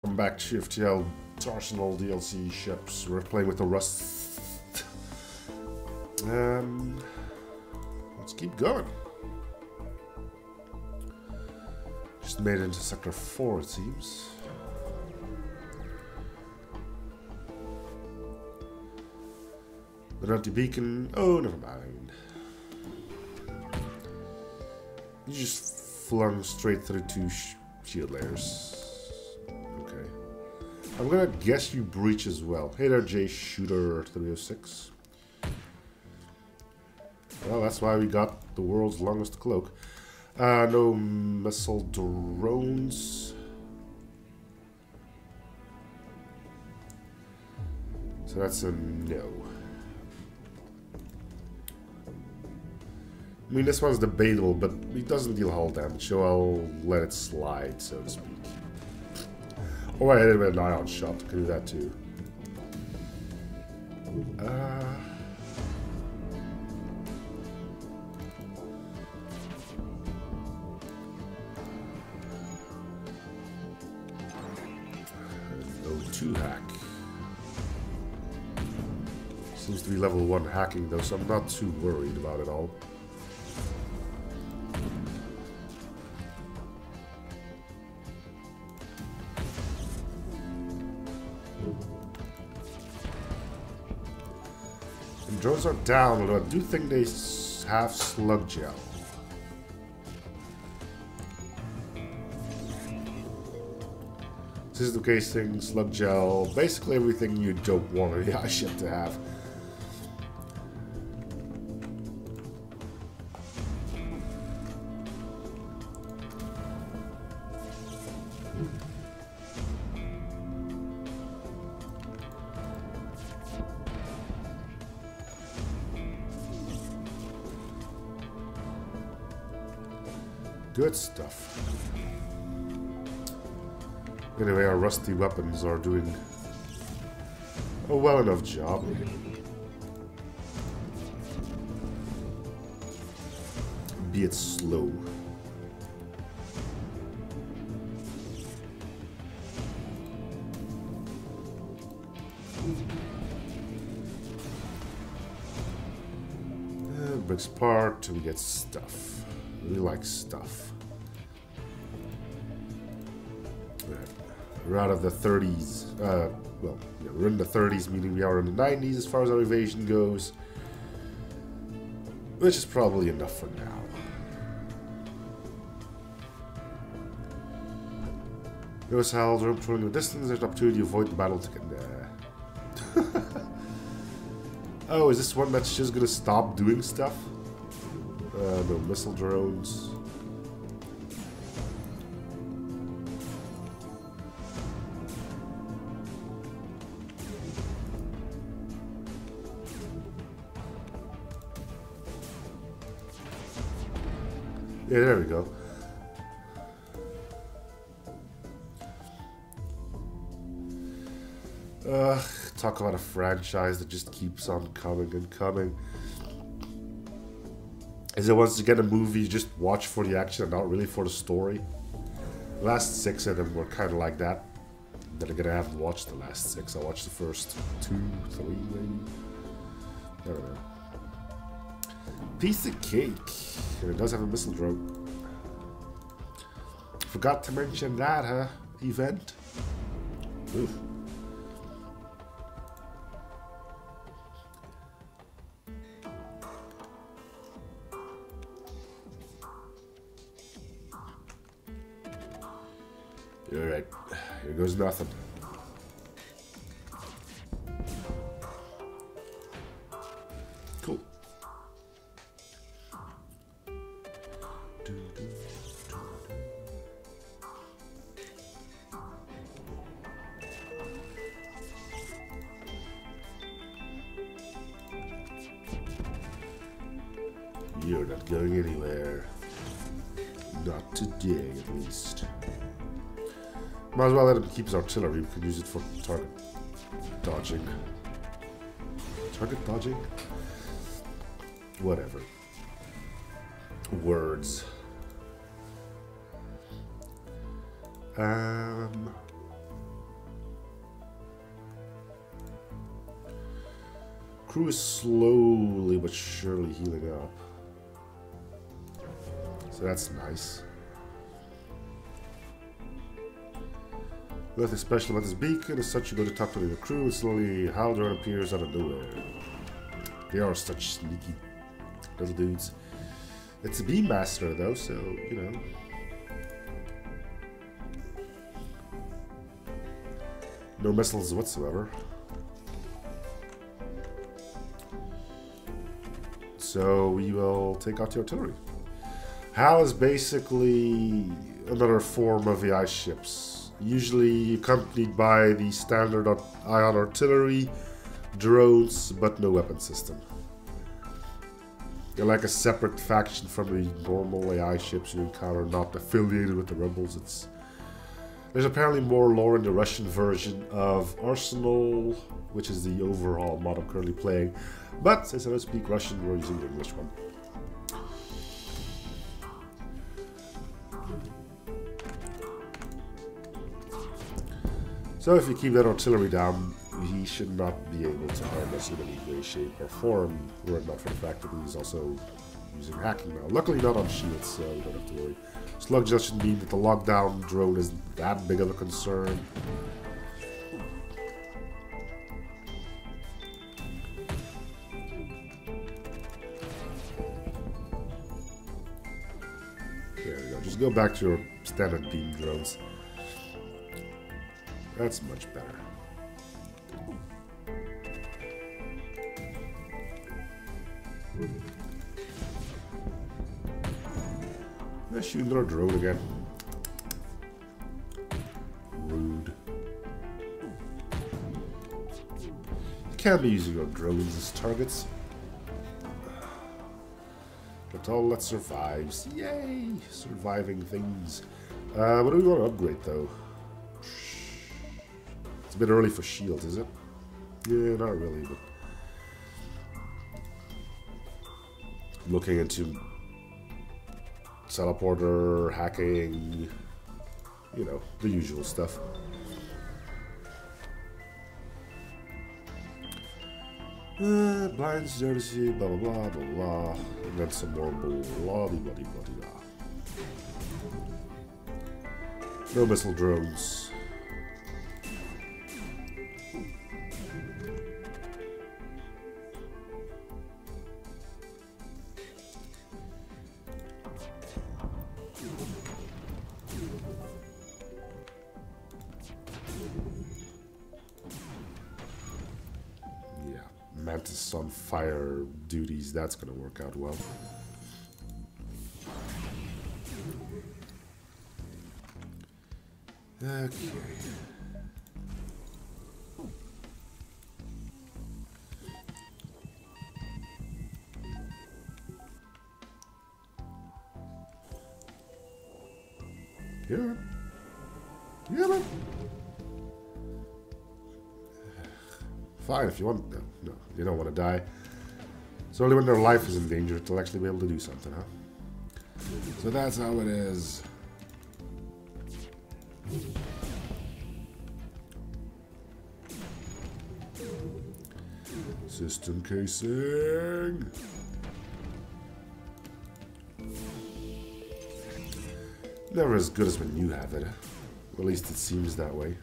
Welcome back to FTL Arsenal DLC ships. We're playing with the Rust. Let's keep going. Just made it into Sector 4, it seems. Prunty beacon. Oh, never mind. You just flung straight through two shield layers. Okay. I'm gonna guess you breach as well. Hey there, J Shooter 306. Well, that's why we got the world's longest cloak. No missile drones. So that's a no. I mean, this one's debatable, but it doesn't deal hull damage, so I'll let it slide, so to speak. Or I hit it with an ion shot, I can do that too. O2 hack. Seems to be level 1 hacking though, so I'm not too worried about it all. And drones are down, although I do think they have slug gel. This is the case thing, slug gel, basically everything you don't want a AI ship to have. Good stuff. Anyway, our rusty weapons are doing a well enough job. Be it slow. Breaks apart, we get stuff. We like stuff. We're out of the 30s. Well, yeah, we're in the 30s, meaning we are in the 90s as far as our evasion goes. Which is probably enough for now. Notice how they're patrolling the distance. There's an opportunity to avoid the battle to get there. Oh, is this one that's just gonna stop doing stuff? No missile drones. Yeah, there we go. Talk about a franchise that just keeps on coming and coming. Is it once again a movie you just watch for the action and not really for the story? The last 6 of them were kind of like that. Then again, I haven't watched the last 6. I watched the first 2, 3 maybe. I don't know. Piece of cake. And it does have a missile drone. Forgot to mention that, huh? Event. Oof. Alright, here goes nothing. Cool. You're not going anywhere. Not today, at least. Might as well let him keep his artillery. We can use it for target dodging. Target dodging? Whatever. Words. Crew is slowly but surely healing up. So that's nice. With a special about this beacon, as such you go to talk to the crew and slowly Haldron appears out of nowhere. They are such sneaky little dudes. It's a beam master though, so you know. No missiles whatsoever. So we will take out the artillery. HAL is basically another form of AI ships, usually accompanied by the standard ion artillery, drones, but no weapon system. They're like a separate faction from the normal AI ships you encounter, not affiliated with the rebels. There's apparently more lore in the Russian version of Arsenal, which is the overall mod I'm currently playing. But since I don't speak Russian, we're using the English one. So if you keep that artillery down, he should not be able to harm us in any way, shape, or form. Were it not for the fact that he's also using hacking now. Luckily not on shields, so we don't have to worry. Slug just should mean that the lockdown drone isn't that big of a concern. There we go. Just go back to your standard beam drones. That's much better. Let's shoot another drone again. Rude. You can't be using your drones as targets. But all that survives. Yay! Surviving things. What do we want to upgrade though? It's a bit early for shields, is it? Yeah, not really, but looking into teleporter, hacking, you know, the usual stuff. Blind jersey, blah blah blah blah blah, and then some more blah blah blah blah blah. No missile drones. Mantis on fire duties, that's gonna work out well. Okay. Yeah. Yeah, man. Fine, if you want. No, you don't want to die. It's only when their life is in danger they'll actually be able to do something, huh? So that's how it is. System casing. Never as good as when you have it. Or at least it seems that way.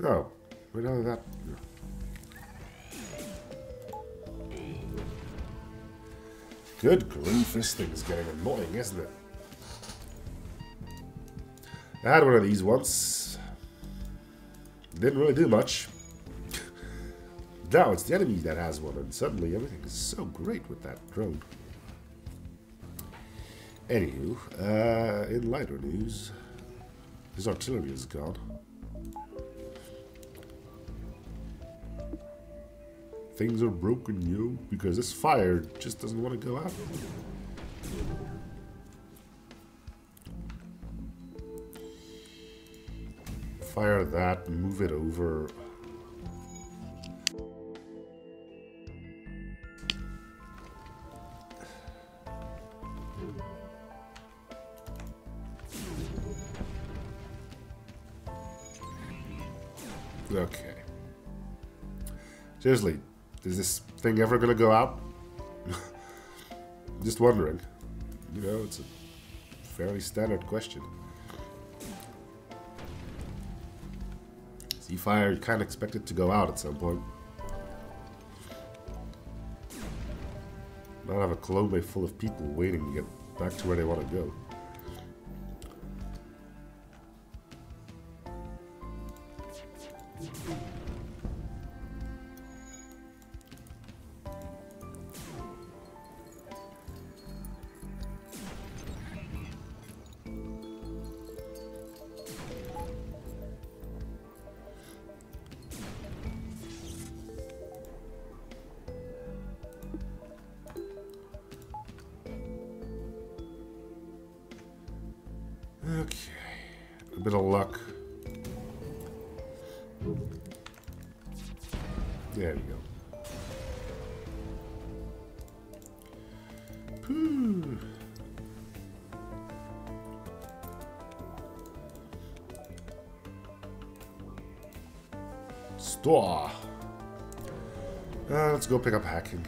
Oh, wait, how did that? No. Good grief, this thing is getting annoying, isn't it? I had one of these once. Didn't really do much. Now it's the enemy that has one, and suddenly everything is so great with that drone. Anywho, in lighter news, his artillery is gone. Things are broken, yo, because this fire just doesn't want to go out. Fire that, move it over. Okay. Seriously, is this thing ever gonna go out? Just wondering. You know, it's a fairly standard question. Seafire, you kind of expect it to go out at some point. Not have a Colombe full of people waiting to get back to where they want to go. Okay, a bit of luck. There we go. Phew. Store. Let's go pick up hacking.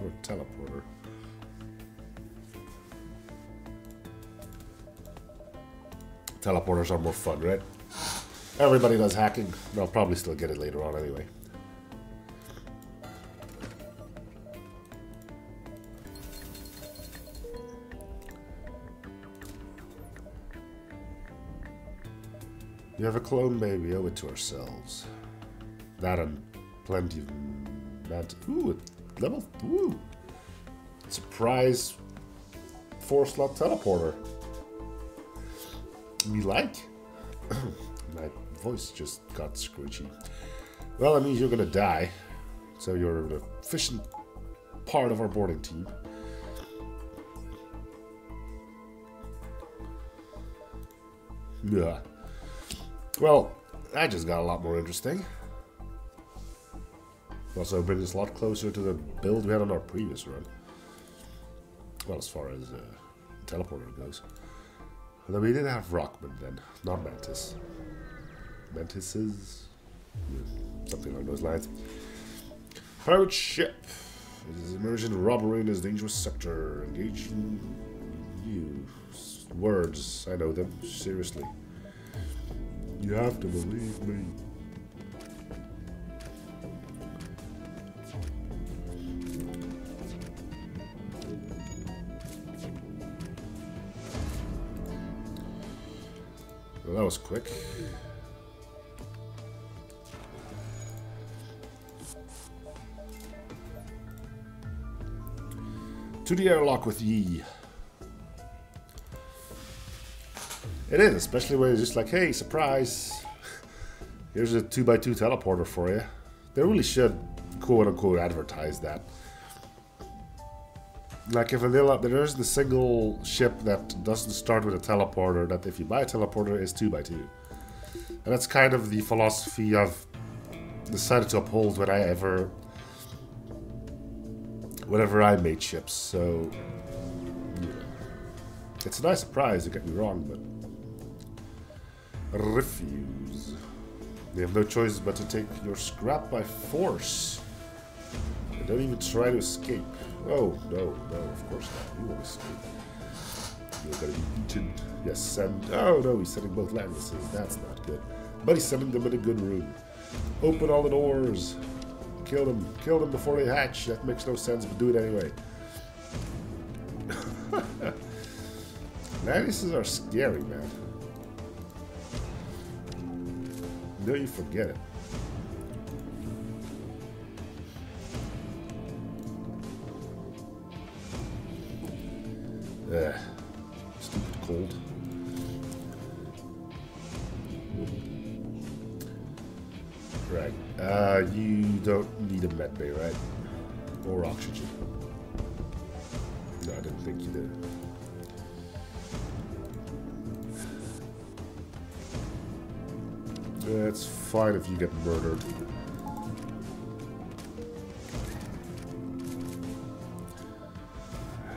Or teleporter. Teleporters are more fun, right? Everybody does hacking. They'll probably still get it later on anyway. You have a clone baby, owe it to ourselves. That and plenty of that. Ooh, level. Ooh. Surprise 4-slot teleporter. Me like. My voice just got screechy. Well, that means you're gonna die. So you're an efficient part of our boarding team. Yeah. Well, that just got a lot more interesting. Also brings us a lot closer to the build we had on our previous run. Well, as far as teleporter goes. Although we did have Rockman then, not Mantis. Mantises? Yeah, something along those lines. Pirate ship. It is immersion robbery in this dangerous sector. Engaging you. Words, I know them. Seriously. You have to believe me. Well, that was quick. To the airlock with ye. It is, especially when it's just like, hey, surprise. Here's a 2x2 teleporter for you. They really should, quote-unquote, advertise that. Like, if there isn't a single ship that doesn't start with a teleporter, that if you buy a teleporter, is 2x2. And that's kind of the philosophy I've decided to uphold whenever I made ships. So, yeah. It's a nice surprise, don't get me wrong, but... Refuse. You have no choice but to take your scrap by force. And don't even try to escape. Oh, no, of course not. You won't escape. You're gonna be eaten. Yes, send. Oh, no, he's sending both lances. That's not good. But he's sending them in a good room. Open all the doors. Kill them. Kill them before they hatch. That makes no sense, but do it anyway. Lances are scary, man. No, you forget it. Stupid cold. Right. You don't need a med bay, right? Or oxygen. No, I didn't think you did. It's fine if you get murdered.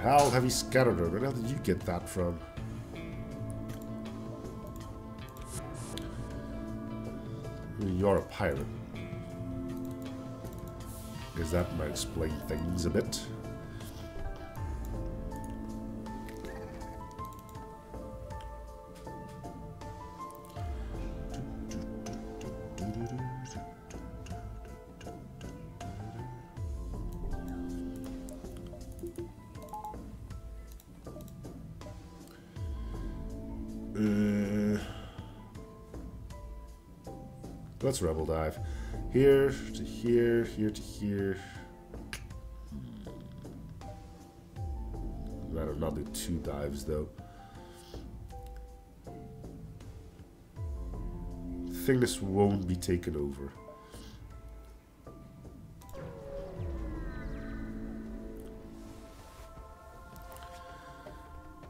hell have you scattered her? Where the hell did you get that from? You're a pirate. Guess that might explain things a bit. Let's rebel dive. Here to here, here to here. I'd rather not do 2 dives though. I think this won't be taken over.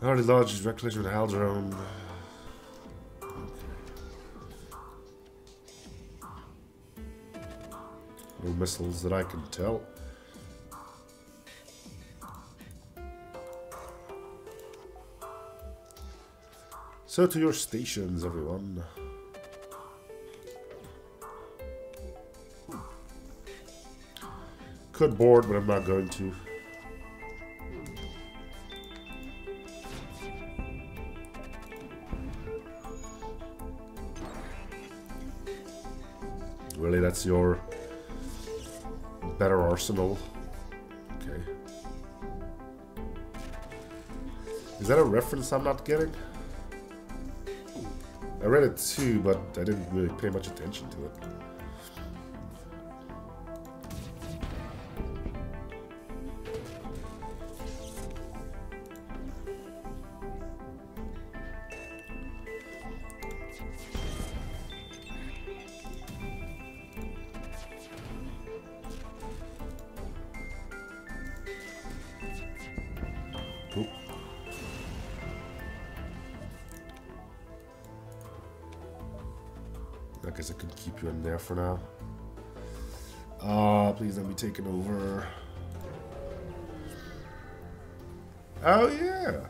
Hardy Lodge is recollection of the Haldrone. No missiles that I can tell. So to your stations, everyone. Could board, but I'm not going to. Really, that's your better arsenal? Okay. Is that a reference I'm not getting? I read it too, but I didn't really pay much attention to it. I guess I could keep you in there for now. Please let me take it over. Oh yeah.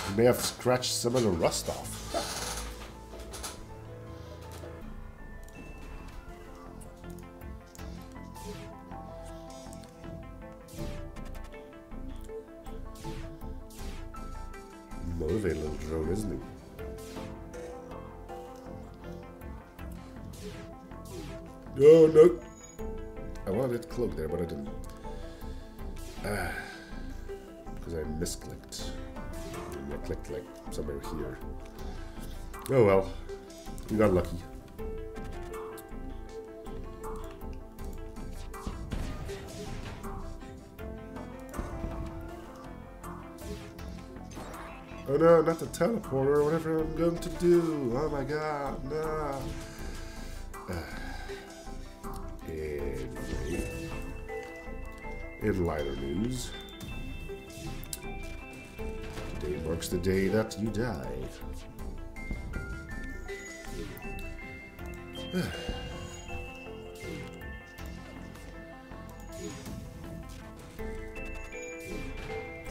You may have scratched some of the rust off. Motivated little drone, isn't he? No, no. I wanted to cloak there, but I didn't. Because I misclicked. I clicked like somewhere here. Oh well. We got lucky. Oh no, not the teleporter, whatever I'm going to do. Oh my god, no. Anyway, in lighter news, today marks the day that you die.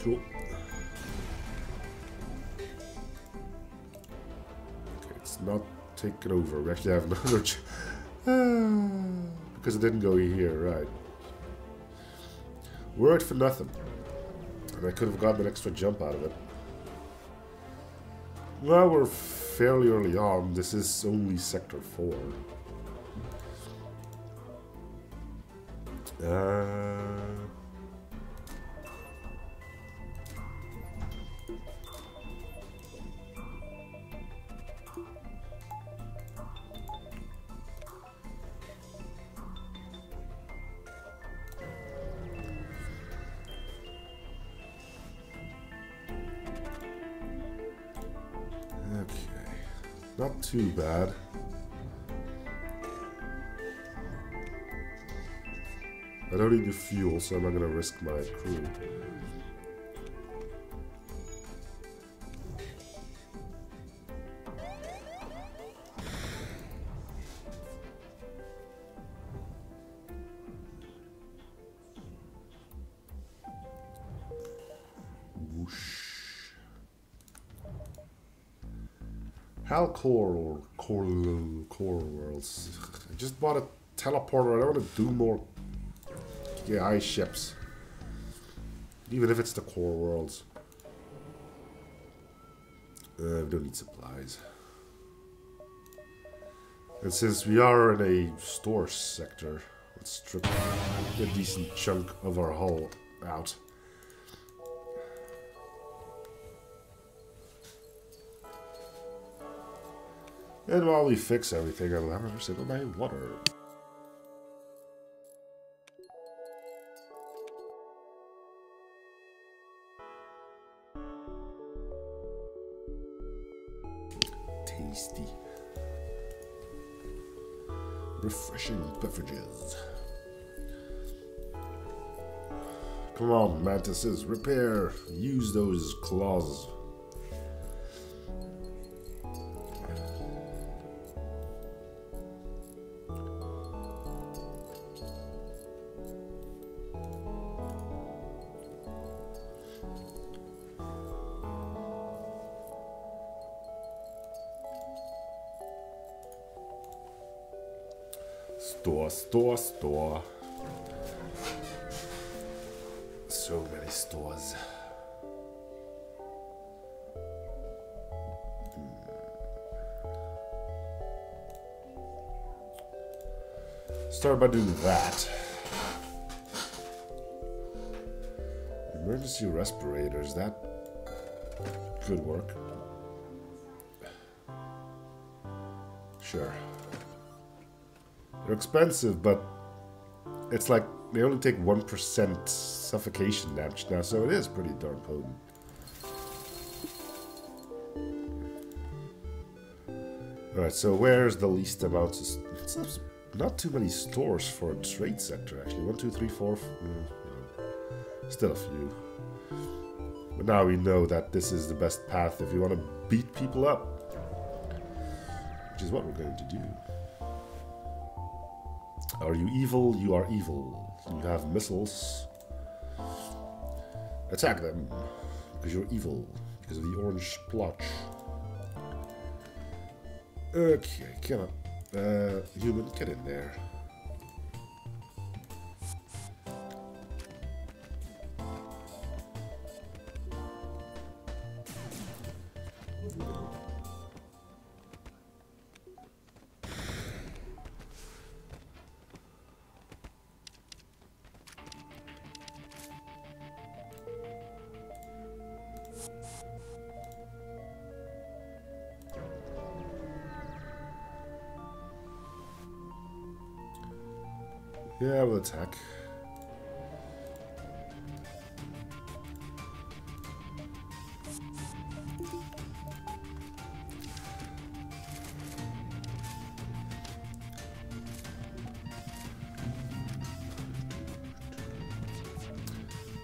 Cool. Okay, it's not taken over. We actually have another. Because it didn't go here, right. Worried for nothing. And I could have gotten an extra jump out of it. Well, we're fairly early on. This is only Sector 4. Not too bad. I don't need the fuel, so I'm not gonna risk my crew. Whoosh. Hal Core Worlds. I just bought a teleporter. I don't want to do more AI ships. Even if it's the Core Worlds. We don't need supplies. And since we are in a store sector, let's strip a decent chunk of our hull out. And while we fix everything, I'll have a sip of my water. Tasty. Refreshing beverages. Come on, mantises, repair. Use those claws. Store. So many stores. Start by doing that. Emergency respirators, that could work. Sure. They're expensive, but it's like they only take 1% suffocation damage now, so it is pretty darn potent. Alright, so where's the least amounts of... It's not too many stores for a trade sector, actually. 1, 2, 3, 4... Still a few. But now we know that this is the best path if you want to beat people up. Which is what we're going to do. Are you evil? You are evil. You have missiles. Attack them. Because you're evil. Because of the orange splotch. Okay, come on. Human, get in there. Yeah, we'll attack.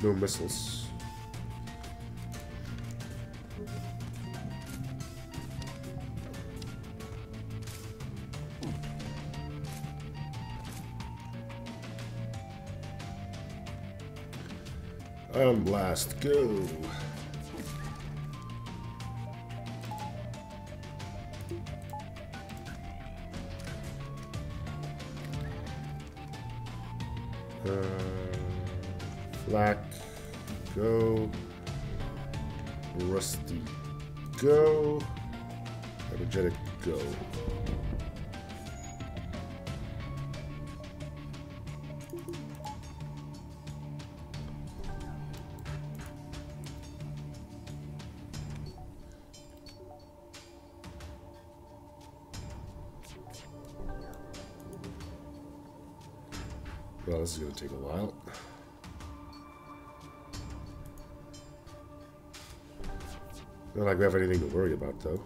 No missiles. Ion Blast, go! Flak, go! Rusty, go! Energetic, go! Well, this is going to take a while. Not like we have anything to worry about, though.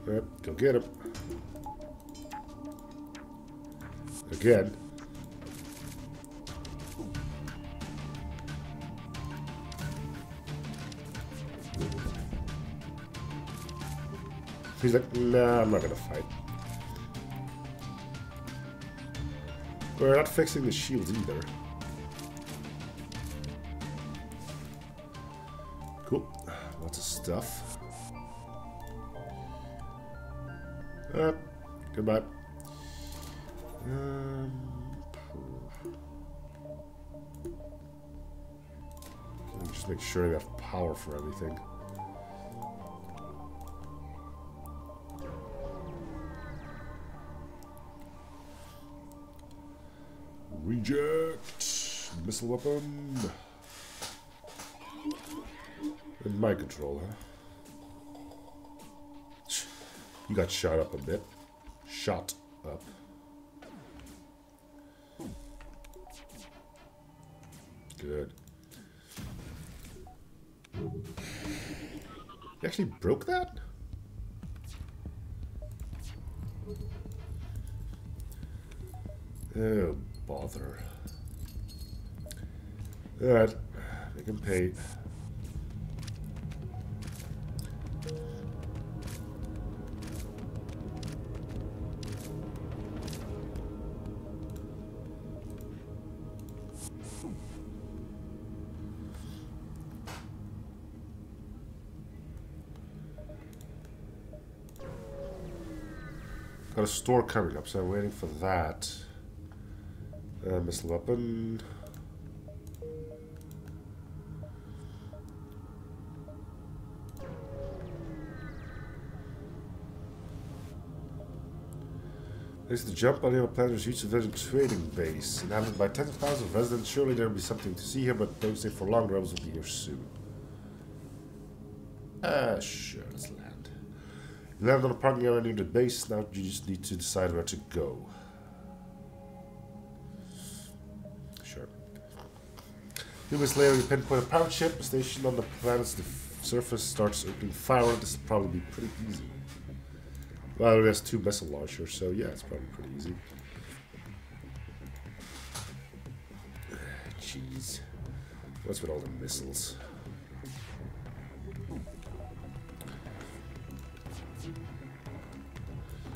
Yep, go get him. Again. He's like, nah, I'm not gonna fight. We're not fixing the shields either. Cool. Lots of stuff. Goodbye. Just make sure they have power for everything. Reject! Missile weapon. And mind control, huh? You got shot up a bit. Shot up. Good. You actually broke that? Oh, bother. Alright, make him pay. Got a store coming up, so I'm waiting for that. Missile weapon. There's the jump on your planet's huge civilian trading base. Inhabited by tens of thousands of residents, surely there will be something to see here, but don't stay for long, rebels will be here soon. Sure, let's land. You land on a parking area near the base, now you just need to decide where to go. Sure. A few minutes later, you pinpoint a powered ship stationed on the planet's surface, starts opening fire on it. This will probably be pretty easy. Well, it has 2 missile launchers, so yeah, it's probably pretty easy. Jeez. What's with all the missiles?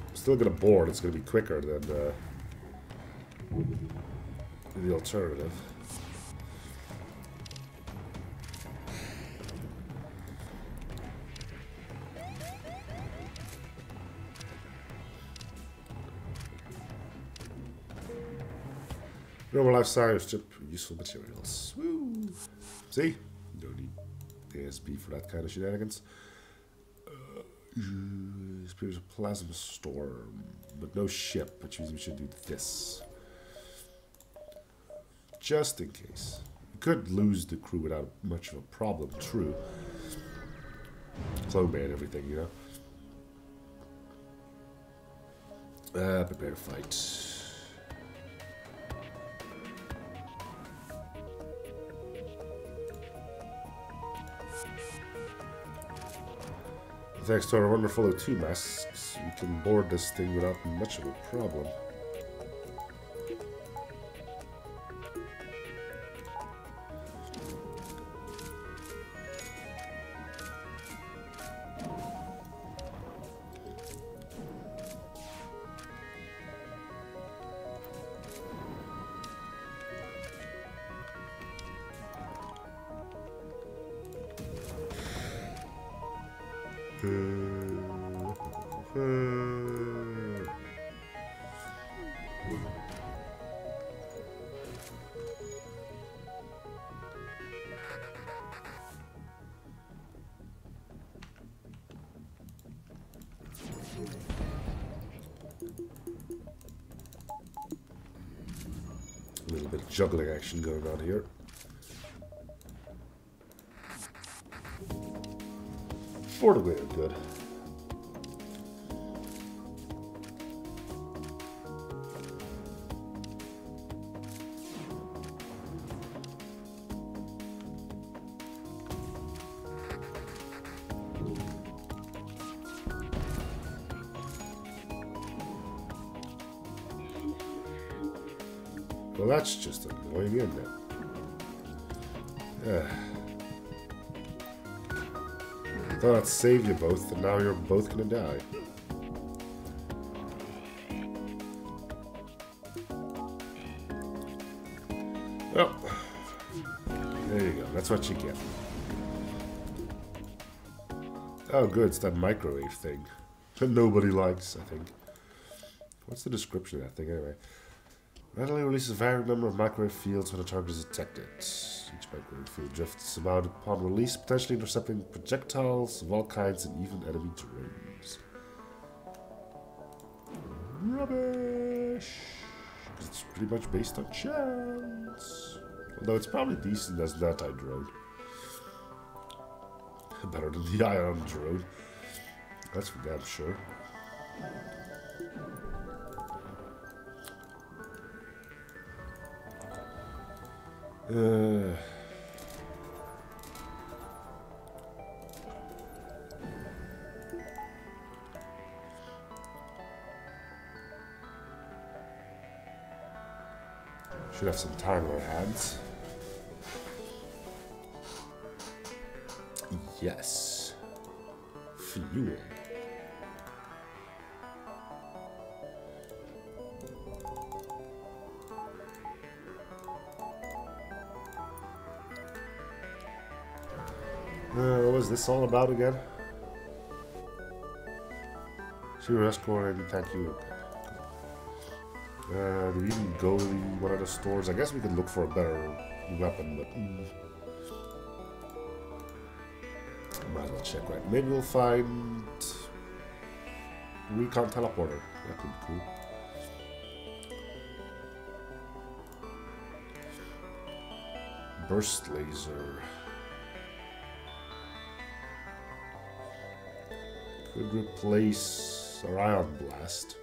I'm still gonna board. It's gonna be quicker than the alternative. Normal life science chip, useful materials. Woo! See? Don't need ASP for that kind of shenanigans. Here's a plasma storm, but no ship, which means we should do this. Just in case. We could lose the crew without much of a problem, true. Clone and everything, you know? Prepare to fight. Thanks to our wonderful O2 masks, we can board this thing without much of a problem. A little bit of juggling action going on here. Portably good. Well, that's just annoying, isn't it? Thought I'd save you both, and now you're both gonna die. Well, there you go. That's what you get. Oh, good. It's that microwave thing that nobody likes, I think. What's the description of that thing, anyway? Randomly releases a varying number of microwave fields when a target is detected. Each microwave field drifts about upon release, potentially intercepting projectiles of all kinds and even enemy drones. Rubbish! Because it's pretty much based on chance. Although it's probably decent as an anti-drone. Better than the ion drone. That's for damn sure. Should have some time on our hands. Yes. Fuel. What was this all about again? She was escorting, thank you. Do we even go to one of the stores? I guess we could look for a better weapon, but... might as well check, right? Maybe we'll find... Recon teleporter. That could be cool. Burst laser. Could replace our ion blast.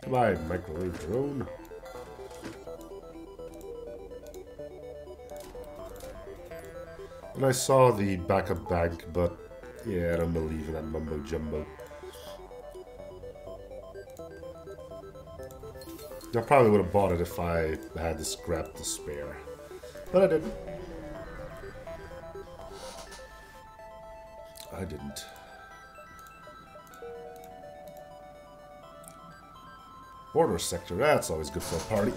Come on, microwave drone. And I saw the backup bank, but yeah, I don't believe in that mumbo jumbo. I probably would have bought it if I had the scrap to spare, but I didn't. I didn't. Border sector, that's always good for a party.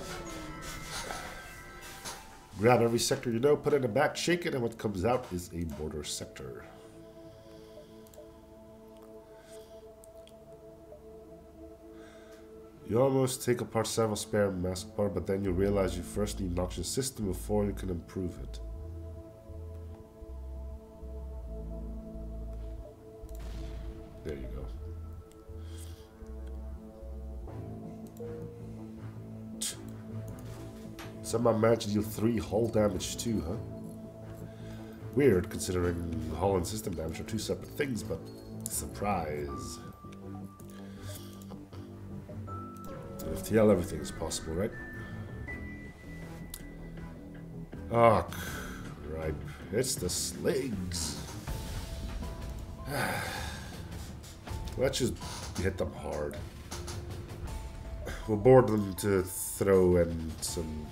Grab every sector you know, put it in a back, shake it, and what comes out is a border sector. You almost take apart several spare mask parts, but then you realize you first need to knock your system before you can improve it. There you go. Somehow managed to deal 3 hull damage too, huh? Weird, considering hull and system damage are 2 separate things, but surprise. FTL, everything is possible, right? Oh, crap. It's the sligs. Let's just hit them hard. We'll board them to throw in some...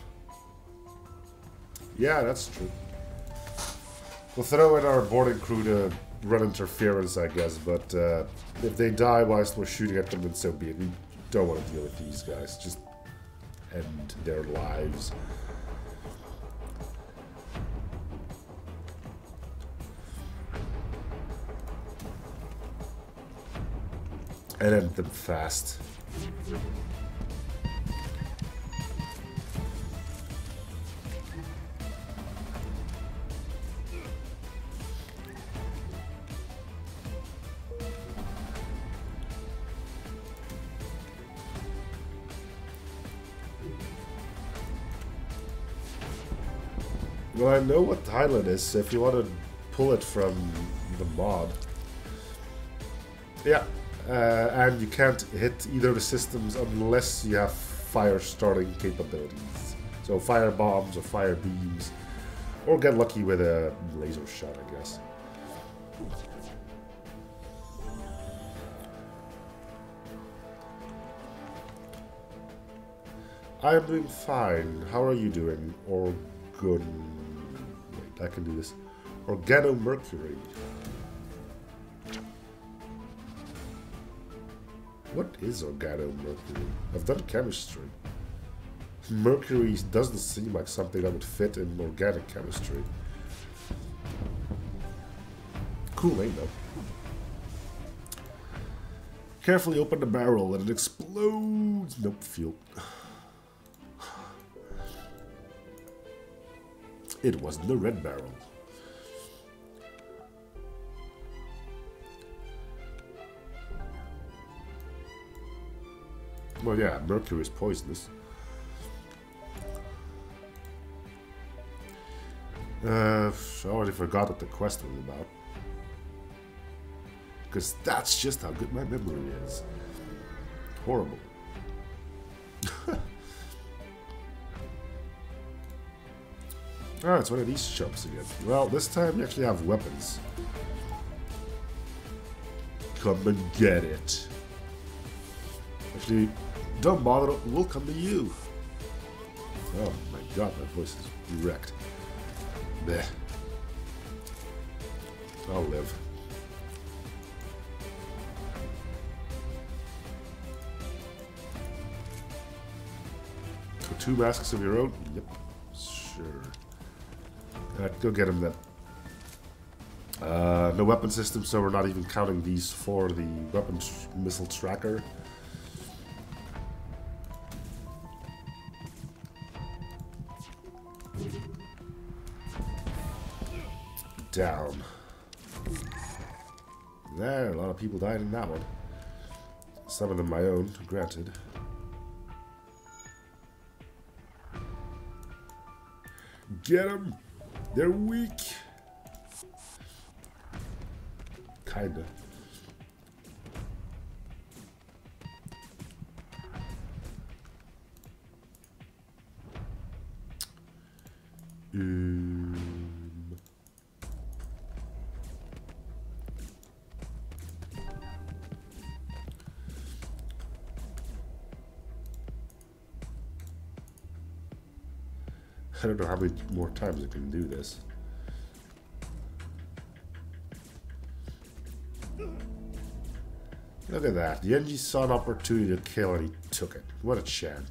Yeah, that's true. We'll throw in our boarding crew to run interference, I guess, but if they die whilst we're shooting at them, then so be it. We don't want to deal with these guys. Just end their lives. And end them fast. Well, I know what tile it is, so if you want to pull it from the mod. Yeah, and you can't hit either of the systems unless you have fire starting capabilities. So fire bombs or fire beams, or get lucky with a laser shot, I guess. I am doing fine. How are you doing? Or good? Wait. I can do this. Organomercury. What is organomercury? I've done chemistry. Mercury doesn't seem like something that would fit in organic chemistry. Cool name though. Carefully open the barrel and it explodes. Nope, fuel. It wasn't the red barrel. Well, yeah, mercury is poisonous. I already forgot what the quest was about. Because that's just how good my memory is. Horrible. Ah, it's one of these shops again. Well, this time we actually have weapons. Come and get it. Actually, don't bother, we'll come to you. Oh my god, my voice is wrecked. Blech. I'll live. So 2 masks of your own? Yep. Sure. Alright, go get him then. No weapon system, so we're not even counting these for the weapon missile tracker. Down. There, a lot of people died in that one. Some of them my own, granted. Get them! They're weak! Kinda. I don't know how many more times I can do this. Look at that. The NG saw an opportunity to kill and he took it. What a champ.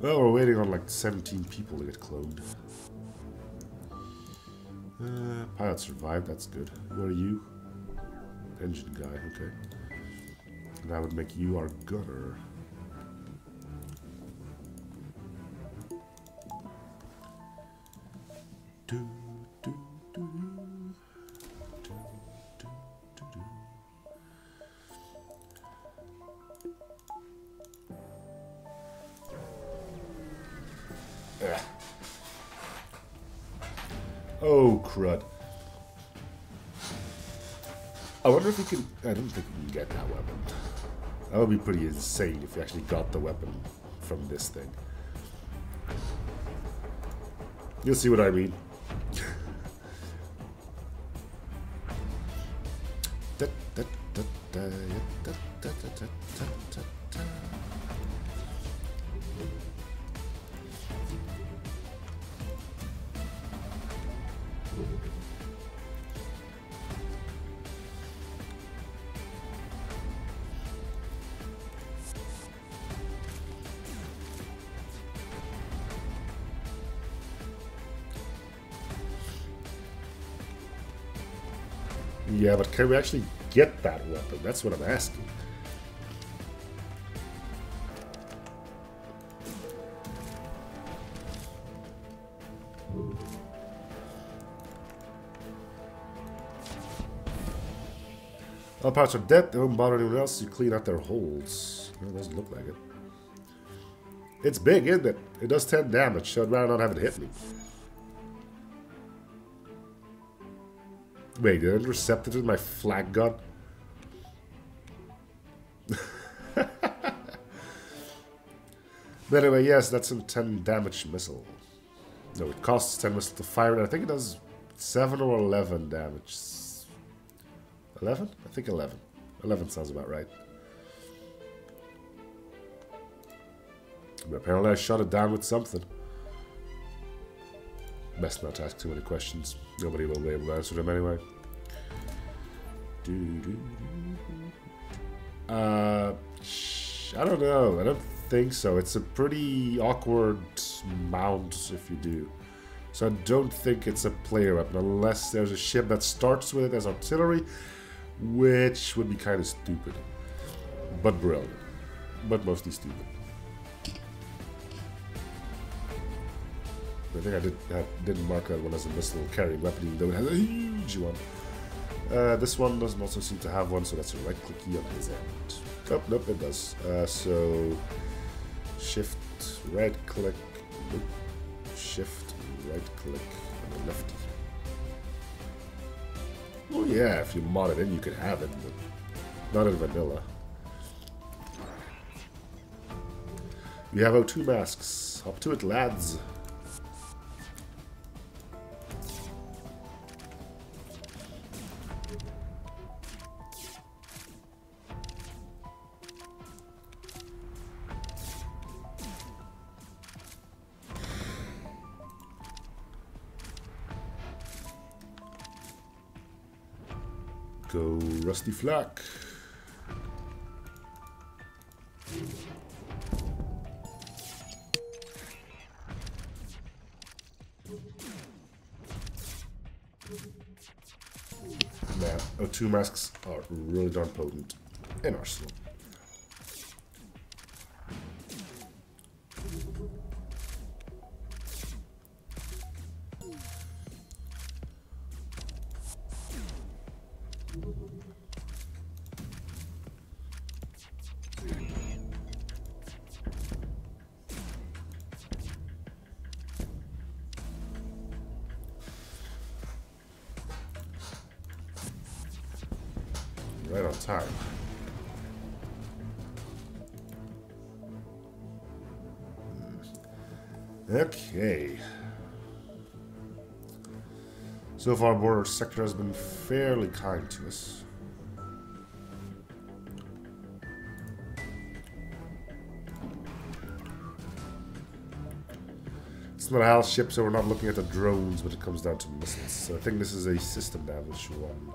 Well, we're waiting on like 17 people to get cloned. Pilot survived, that's good. Who are you? Engine guy, okay. And I would make you our gunner. Do, do, do. Do, do, do, do. Ugh. Oh, crud. I wonder if we can... I don't think we can get that weapon. That would be pretty insane if we actually got the weapon from this thing. You'll see what I mean. Yeah, but can we actually get that weapon? That's what I'm asking. All parts are dead, they don't bother anyone else, you clean out their holes. Well, it doesn't look like it. It's big, isn't it? It does 10 damage, so I'd rather not have it hit me. Wait, did I intercept it with my flag gun? But anyway, yes, that's a 10 damage missile. No, it costs 10 missiles to fire it. I think it does 7 or 11 damage. 11? I think 11. 11 sounds about right. But apparently I shut it down with something. Best not to ask too many questions. Nobody will be able to answer them anyway. I don't know. I don't think so. It's a pretty awkward mount if you do. So I don't think it's a player weapon unless there's a ship that starts with it as artillery, which would be kind of stupid. But brilliant. But mostly stupid. I think I didn't mark that one as a missile carrying weapon, even though it has a huge one. This one doesn't also seem to have one, so that's a right-click key on his end. Oh, nope, it does. So, shift, right-click, nope. Shift, right-click, and a lefty. Oh yeah, if you mod it in, you could have it, but not in vanilla. We have O2 masks. Up to it, lads. Go Rusty Flak. Man, O2 masks are really darn potent in Arsenal. Right on time. Okay. So far, border sector has been fairly kind to us. It's not a HAL ship, so we're not looking at the drones when it comes down to missiles. So I think this is a system damage one.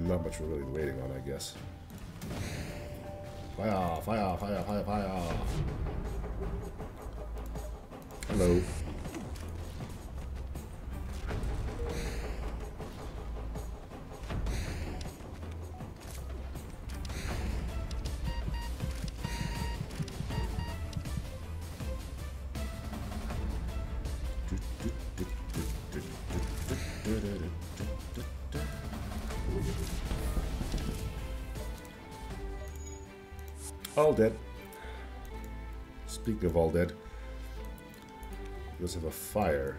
Not much we're really waiting on, I guess. Fire, fire, fire, fire, fire. Hello. All dead. Speaking of all dead, we also have a fire.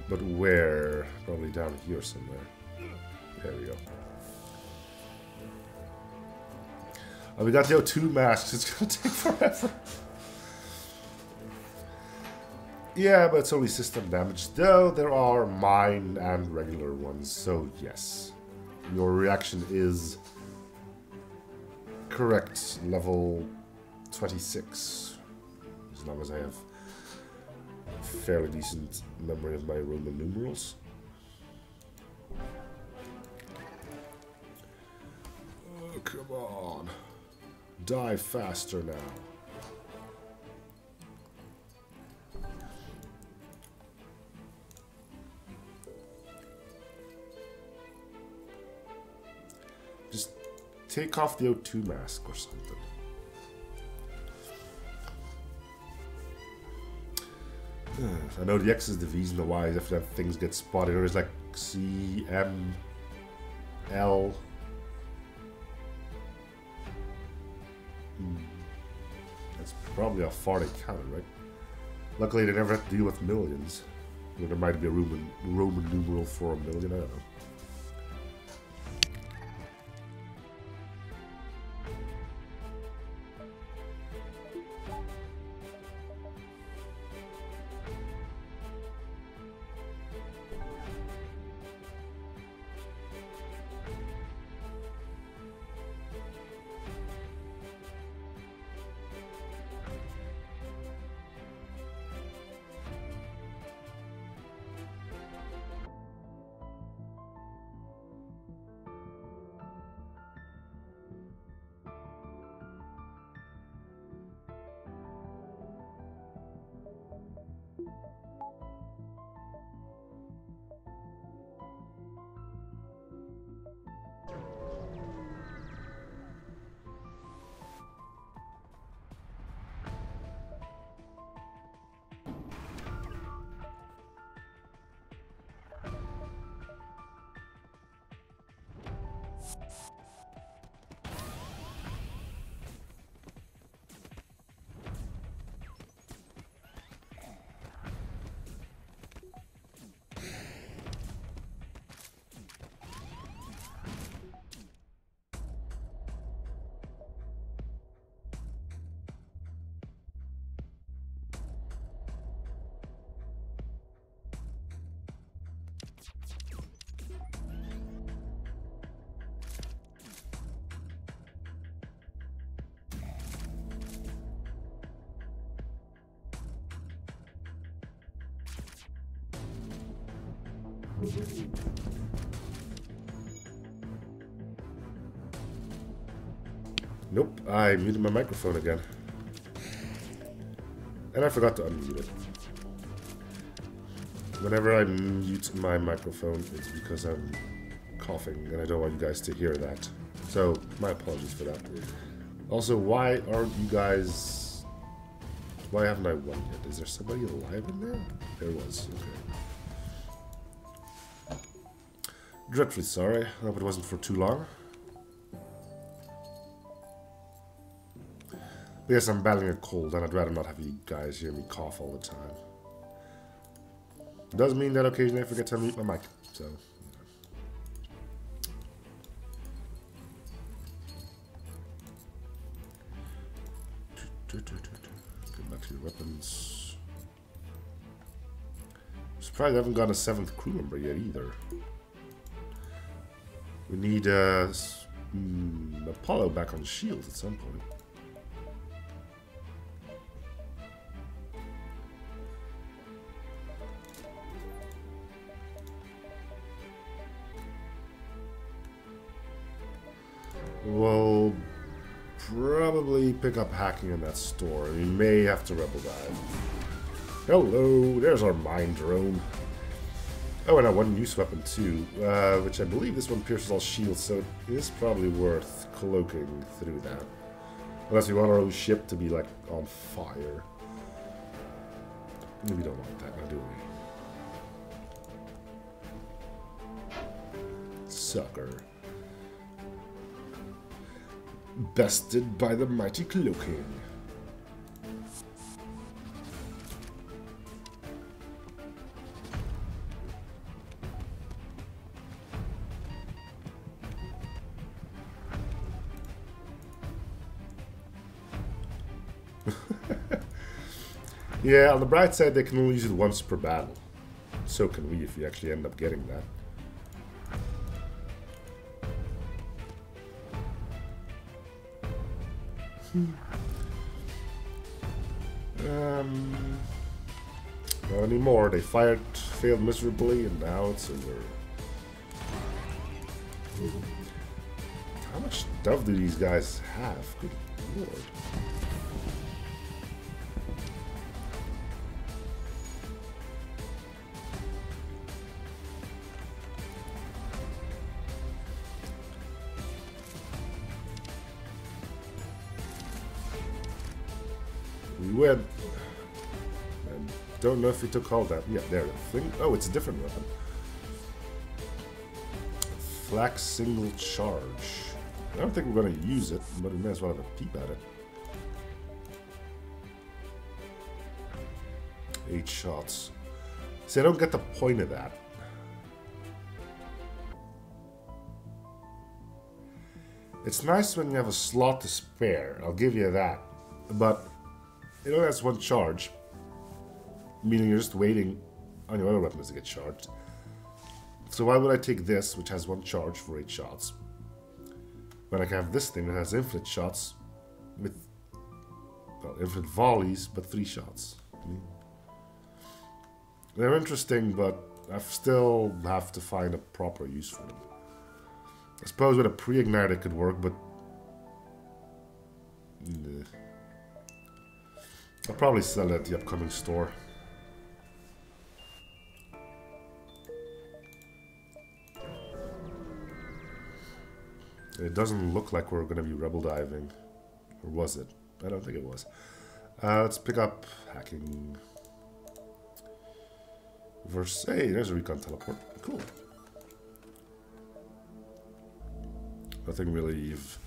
But where? Probably down here somewhere. There we go. Oh, we got the O2 masks. It's gonna take forever. Yeah, but it's only system damage, though there are mine and regular ones, so yes. Your reaction is correct, level 26. As long as I have a fairly decent memory of my Roman numerals. Oh, come on. Die faster now. Take off the O2 mask or something. I know the X is the V's and the Y's after that things get spotted. There's like C, M, L. That's probably how far they counted, right? Luckily they never had to deal with millions. There might be a Roman numeral for a million, I don't know. Nope, I muted my microphone again. And I forgot to unmute it. Whenever I mute my microphone, it's because I'm coughing, and I don't want you guys to hear that. So, my apologies for that. Also, why aren't you guys... Why haven't I won yet? Is there somebody alive in there? There was, okay. Dreadfully sorry. I hope it wasn't for too long. Yes, I'm battling a cold, and I'd rather not have you guys hear me cough all the time. It does mean that occasionally I forget to unmute my mic, so... Get back to your weapons. I'm surprised I haven't got a 7th crew member yet either. We need Apollo back on shield at some point. We'll probably pick up hacking in that store. We may have to rebel dive. Hello, there's our mine drone. Oh, and one use weapon too, which I believe this one pierces all shields, so it is probably worth cloaking through that. Unless we want our own ship to be like on fire. We don't want that now, do we? Sucker. Bested by the mighty cloaking. Yeah, on the bright side, they can only use it once per battle. So can we if we actually end up getting that. Not anymore. They failed miserably, and now it's over. How much stuff do these guys have? Good lord. We win. I don't know if we took all that. Yeah, there. Oh, it's a different weapon. Flak single charge. I don't think we're going to use it, but we may as well have a peep at it. 8 shots. See, I don't get the point of that. It's nice when you have a slot to spare, I'll give you that. But it only has 1 charge, meaning you're just waiting on your other weapons to get charged. So why would I take this, which has 1 charge for 8 shots, when I can have this thing that has infinite shots with, well, infinite volleys, but 3 shots? I mean, they're interesting, but I still have to find a proper use for them. I suppose with a pre-ignite it could work, but I'll probably sell it at the upcoming store. It doesn't look like we're going to be rebel diving. Or was it? I don't think it was. Let's pick up hacking. Verse. Hey, there's a recon teleport. Cool. Nothing really of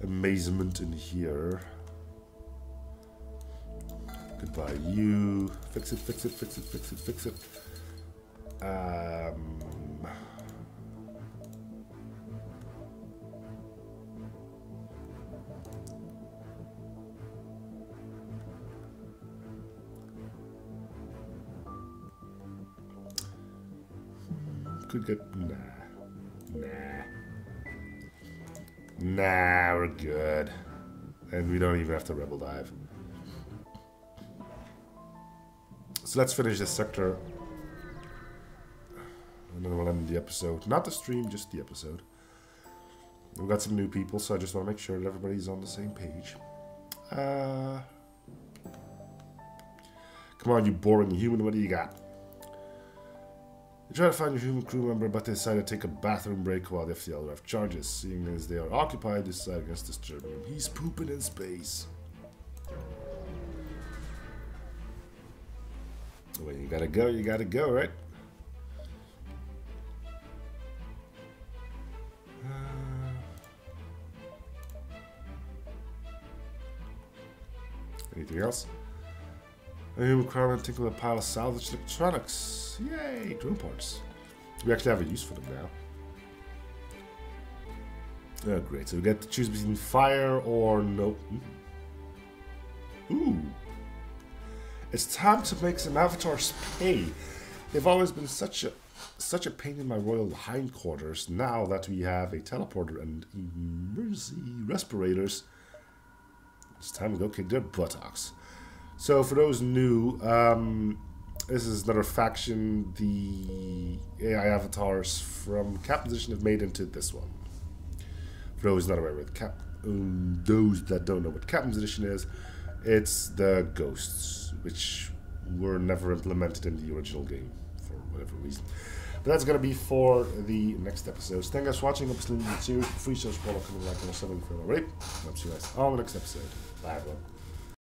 amazement in here. Goodbye, you. Fix it, fix it, fix it, fix it, fix it. Could get... Nah, we're good. And we don't even have to rebel dive. So let's finish this sector. And then we'll I'll end the episode. Not the stream, just the episode. We've got some new people, so I just want to make sure that everybody's on the same page. Come on, you boring human, what do you got? You try to find your human crew member, but they decide to take a bathroom break while the FTL left charges. Seeing as they are occupied, they decide against disturbing him. He's pooping in space. Well, you gotta go, right? Anything else? A human crewman taking with a pile of salvaged electronics. Yay, drone parts. We actually have a use for them now. Oh, great. So we get to choose between fire or no. Ooh. It's time to make some avatars pay. They've always been such a pain in my royal hindquarters. Now that we have a teleporter and emergency respirators, it's time to go kick their buttocks. So for those new, this is another faction the AI avatars from Captain's Edition have made into this one. For those not aware with those that don't know what Captain's Edition is, it's the ghosts, which were never implemented in the original game for whatever reason. But that's gonna be for the next episodes. Thank you guys for watching. I'm listening to the series. Free social follow coming back on 7 for already. I'll see you guys on the next episode. Bye everyone.